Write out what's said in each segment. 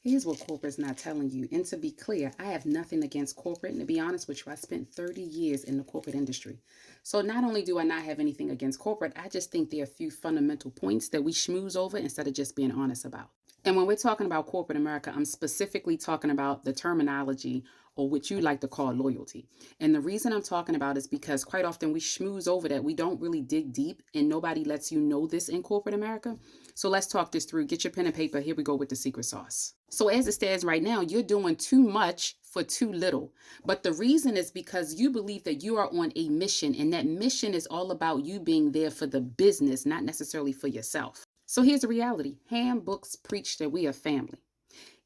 Here's what corporate's not telling you. And to be clear, I have nothing against corporate. And to be honest with you, I spent 30 years in the corporate industry. So not only do I not have anything against corporate, I just think there are a few fundamental points that we schmooze over instead of just being honest about. And when we're talking about corporate America, I'm specifically talking about the terminology or what you like to call loyalty. And the reason I'm talking about is because quite often we schmooze over that. We don't really dig deep, and nobody lets you know this in corporate America. So let's talk this through. Get your pen and paper. Here we go with the secret sauce. So as it stands right now, you're doing too much for too little. But the reason is because you believe that you are on a mission, and that mission is all about you being there for the business, not necessarily for yourself. So here's the reality. Handbooks preach that we are family.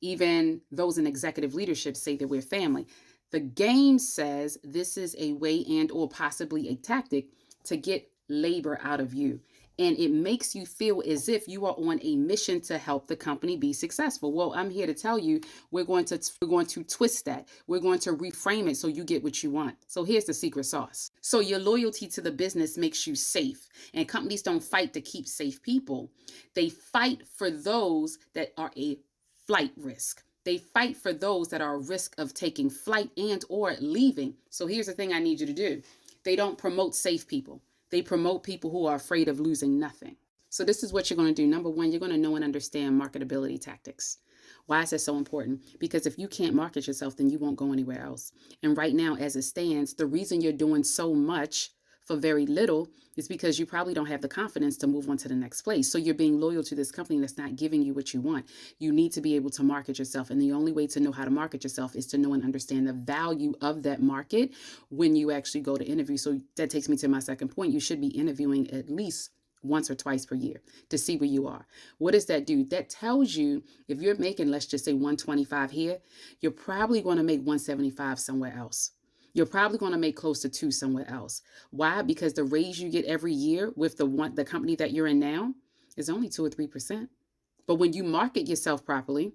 Even those in executive leadership say that we're family. The game says this is a way and or possibly a tactic to get labor out of you. And it makes you feel as if you are on a mission to help the company be successful. Well, I'm here to tell you, we're going to twist that. We're going to reframe it so you get what you want. So here's the secret sauce. So your loyalty to the business makes you safe. And companies don't fight to keep safe people. They fight for those that are a flight risk. They fight for those that are a risk of taking flight and or leaving. So here's the thing I need you to do. They don't promote safe people. They promote people who are afraid of losing nothing. So this is what you're going to do. Number one, you're going to know and understand marketability tactics. Why is that so important? Because if you can't market yourself, then you won't go anywhere else. And right now, as it stands, the reason you're doing so much for very little is because you probably don't have the confidence to move on to the next place. So you're being loyal to this company that's not giving you what you want. You need to be able to market yourself. And the only way to know how to market yourself is to know and understand the value of that market when you actually go to interview. So that takes me to my second point. You should be interviewing at least once or twice per year to see where you are. What does that do? That tells you if you're making, let's just say 125 here, you're probably going to make 175 somewhere else. You're probably going to make close to 2 somewhere else. Why? Because the raise you get every year with the company that you're in now is only 2 or 3%. But when you market yourself properly,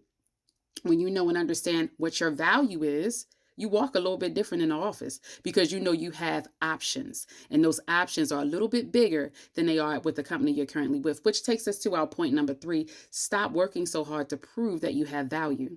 when you know and understand what your value is, you walk a little bit different in the office because you know you have options. And those options are a little bit bigger than they are with the company you're currently with, which takes us to our point number 3. Stop working so hard to prove that you have value.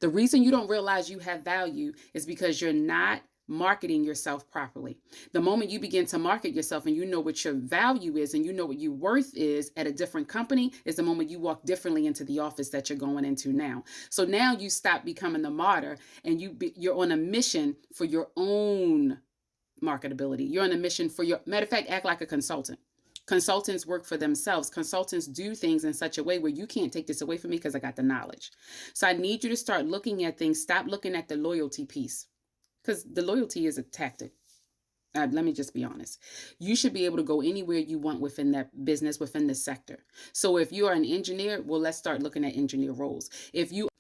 The reason you don't realize you have value is because you're not marketing yourself properly. The moment you begin to market yourself and you know what your value is and you know what your worth is at a different company is the moment you walk differently into the office that you're going into now. So now you stop becoming the martyr and you're on a mission for your own marketability. You're on a mission for your, matter of fact, act like a consultant. Consultants work for themselves. Consultants do things in such a way where you can't take this away from me because I got the knowledge. So I need you to start looking at things. Stop looking at the loyalty piece. Because the loyalty is a tactic. Let me just be honest. You should be able to go anywhere you want within that business, within the sector. So if you are an engineer, well, let's start looking at engineer roles. If you're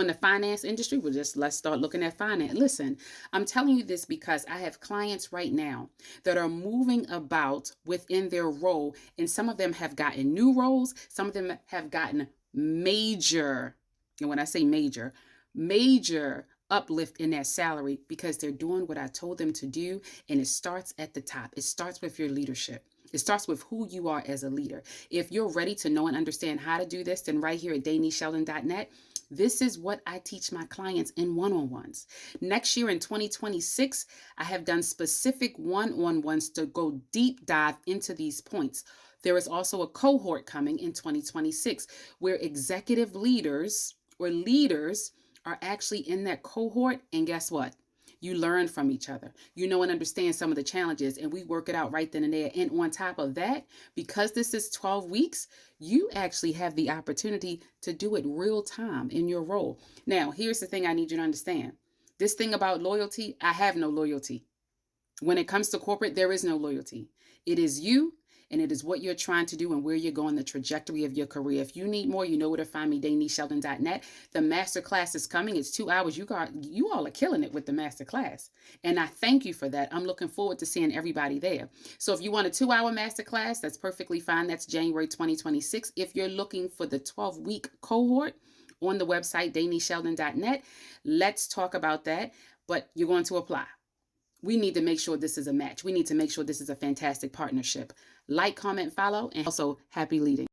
in the finance industry, well, let's start looking at finance. Listen, I'm telling you this because I have clients right now that are moving about within their role, and some of them have gotten new roles. Some of them have gotten major, and when I say major uplift in their salary because they're doing what I told them to do. And it starts at the top. It starts with your leadership. It starts with who you are as a leader. If you're ready to know and understand how to do this, then right here at DaneSheldon.net, this is what I teach my clients in one-on-ones. Next year in 2026, I have done specific one-on-ones to go deep dive into these points. There is also a cohort coming in 2026 where executive leaders or leaders are actually in that cohort. And guess what? You learn from each other. You know and understand some of the challenges, and we work it out right then and there. And on top of that, because this is 12 weeks, you actually have the opportunity to do it real time in your role. Now, here's the thing I need you to understand. This thing about loyalty, I have no loyalty. When it comes to corporate, there is no loyalty. It is you. And it is what you're trying to do and where you're going, the trajectory of your career. If you need more, you know where to find me, DaneSheldon.net. The masterclass is coming. It's 2 hours. You all are killing it with the masterclass. And I thank you for that. I'm looking forward to seeing everybody there. So if you want a 2-hour masterclass, that's perfectly fine. That's January 2026. If you're looking for the 12-week cohort on the website, DaneSheldon.net, let's talk about that. But you're going to apply. We need to make sure this is a match. We need to make sure this is a fantastic partnership. Like, comment, follow, and also happy leading.